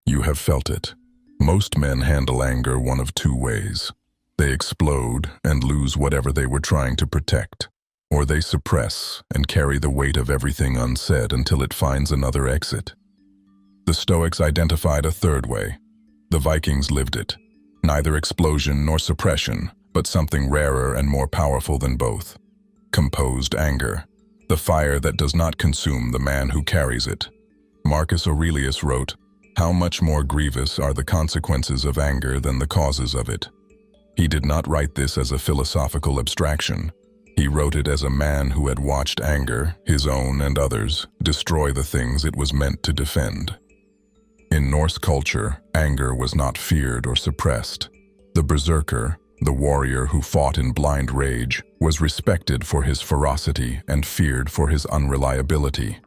You have felt it. Most men handle anger one of two ways. They explode and lose whatever they were trying to protect, or they suppress and carry the weight of everything unsaid until it finds another exit. The Stoics identified a third way. The Vikings lived it. Neither explosion nor suppression, but something rarer and more powerful than both. Composed anger, the fire that does not consume the man who carries it. Marcus Aurelius wrote, "How much more grievous are the consequences of anger than the causes of it." He did not write this as a philosophical abstraction. He wrote it as a man who had watched anger, his own and others, destroy the things it was meant to defend. In Norse culture, anger was not feared or suppressed. The Berserker, the warrior who fought in blind rage, was respected for his ferocity and feared for his unreliability.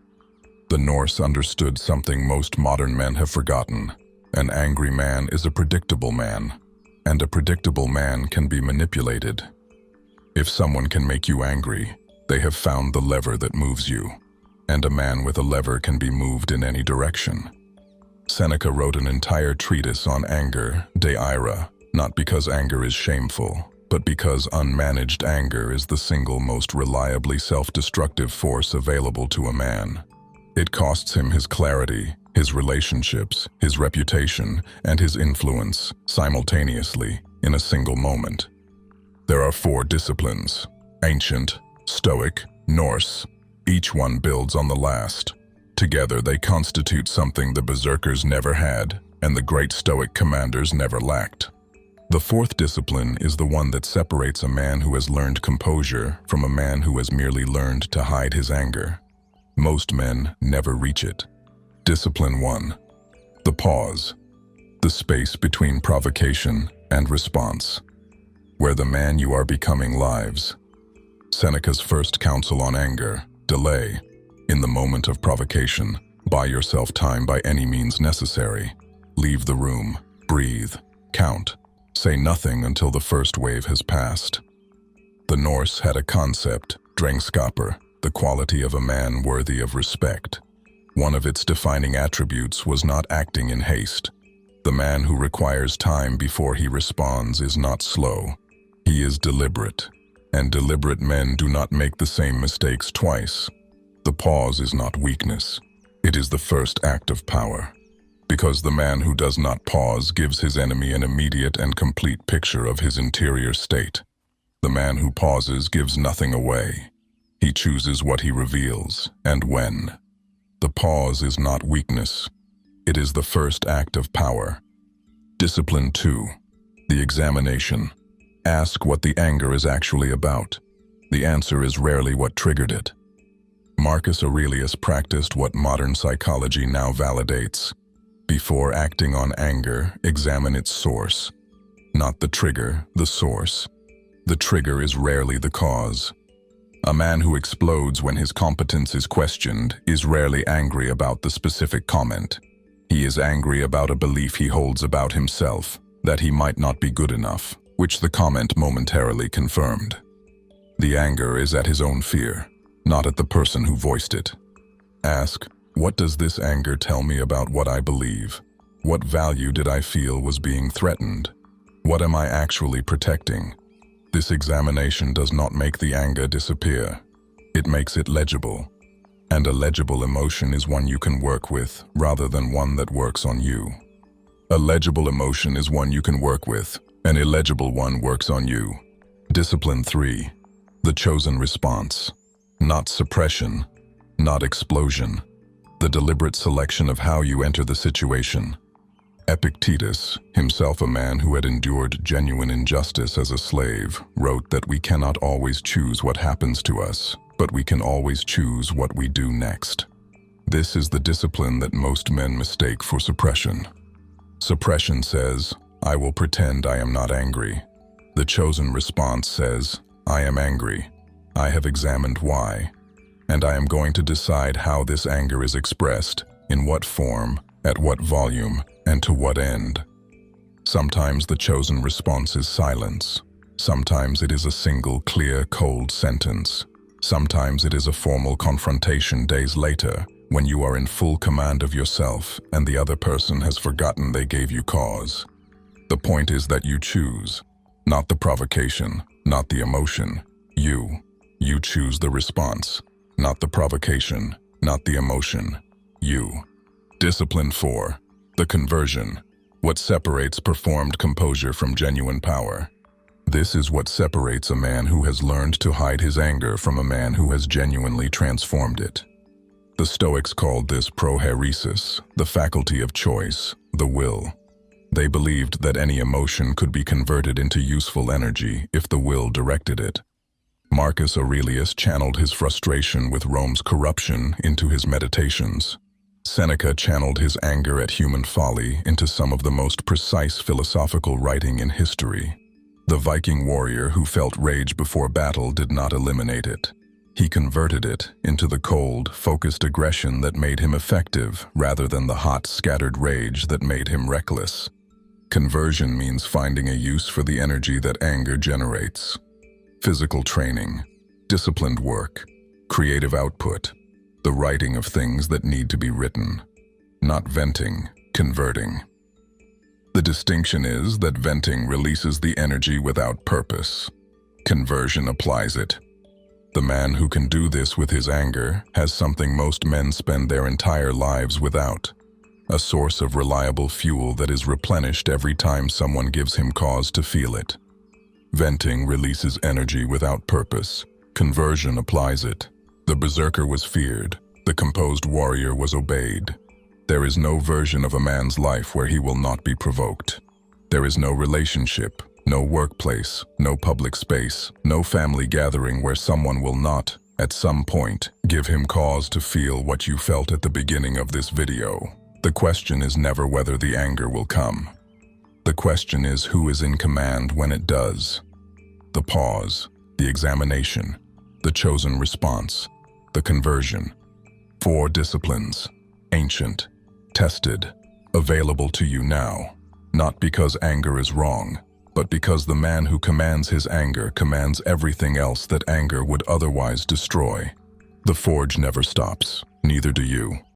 The Norse understood something most modern men have forgotten. An angry man is a predictable man, and a predictable man can be manipulated. If someone can make you angry, they have found the lever that moves you, and a man with a lever can be moved in any direction. Seneca wrote an entire treatise on anger, De Ira, not because anger is shameful, but because unmanaged anger is the single most reliably self-destructive force available to a man. It costs him his clarity, his relationships, his reputation, and his influence simultaneously in a single moment. There are 4 disciplines: ancient, Stoic, Norse. Each one builds on the last. Together they constitute something the Berserkers never had, and the great Stoic commanders never lacked. The 4th discipline is the one that separates a man who has learned composure from a man who has merely learned to hide his anger. Most men never reach it. Discipline 1. The pause. The space between provocation and response, where the man you are becoming lives. Seneca's first counsel on anger: delay. In the moment of provocation, buy yourself time by any means necessary. Leave the room, breathe, count. Say nothing until the first wave has passed. The Norse had a concept, drengskaper, the quality of a man worthy of respect. One of its defining attributes was not acting in haste. The man who requires time before he responds is not slow. He is deliberate, and deliberate men do not make the same mistakes twice. The pause is not weakness. It is the first act of power. Because the man who does not pause gives his enemy an immediate and complete picture of his interior state. The man who pauses gives nothing away. He chooses what he reveals, and when. The pause is not weakness. It is the first act of power. Discipline 2. The examination. Ask what the anger is actually about. The answer is rarely what triggered it. Marcus Aurelius practiced what modern psychology now validates. Before acting on anger, examine its source. Not the trigger, the source. The trigger is rarely the cause. A man who explodes when his competence is questioned is rarely angry about the specific comment. He is angry about a belief he holds about himself, that he might not be good enough, which the comment momentarily confirmed. The anger is at his own fear, not at the person who voiced it. Ask, what does this anger tell me about what I believe? What value did I feel was being threatened? What am I actually protecting? This examination does not make the anger disappear. It makes it legible. And a legible emotion is one you can work with, rather than one that works on you. A legible emotion is one you can work with. An illegible one works on you. Discipline 3. The chosen response. Not suppression, not explosion. The deliberate selection of how you enter the situation. Epictetus, himself a man who had endured genuine injustice as a slave, wrote that we cannot always choose what happens to us, but we can always choose what we do next. This is the discipline that most men mistake for suppression. Suppression says, I will pretend I am not angry. The chosen response says, I am angry. I have examined why, and I am going to decide how this anger is expressed, in what form, at what volume, and to what end. Sometimes the chosen response is silence. Sometimes it is a single, clear, cold sentence. Sometimes it is a formal confrontation days later, when you are in full command of yourself and the other person has forgotten they gave you cause. The point is that you choose, not the provocation, not the emotion. You choose the response, not the provocation, not the emotion. You. Discipline 4. The conversion. What separates performed composure from genuine power. This is what separates a man who has learned to hide his anger from a man who has genuinely transformed it. The Stoics called this prohairesis, the faculty of choice, the will. They believed that any emotion could be converted into useful energy if the will directed it. Marcus Aurelius channeled his frustration with Rome's corruption into his meditations. Seneca channeled his anger at human folly into some of the most precise philosophical writing in history. The Viking warrior who felt rage before battle did not eliminate it. He converted it into the cold, focused aggression that made him effective rather than the hot, scattered rage that made him reckless. Conversion means finding a use for the energy that anger generates. Physical training, disciplined work, creative output, the writing of things that need to be written. Not venting, converting. The distinction is that venting releases the energy without purpose. Conversion applies it. The man who can do this with his anger has something most men spend their entire lives without. A source of reliable fuel that is replenished every time someone gives him cause to feel it. Venting releases energy without purpose. Conversion applies it. The berserker was feared. The composed warrior was obeyed. There is no version of a man's life where he will not be provoked. There is no relationship, no workplace, no public space, no family gathering where someone will not, at some point, give him cause to feel what you felt at the beginning of this video. The question is never whether the anger will come. The question is who is in command when it does. The pause, the examination, the chosen response, the conversion. 4 disciplines, ancient, tested, available to you now, not because anger is wrong, but because the man who commands his anger commands everything else that anger would otherwise destroy. The forge never stops, neither do you.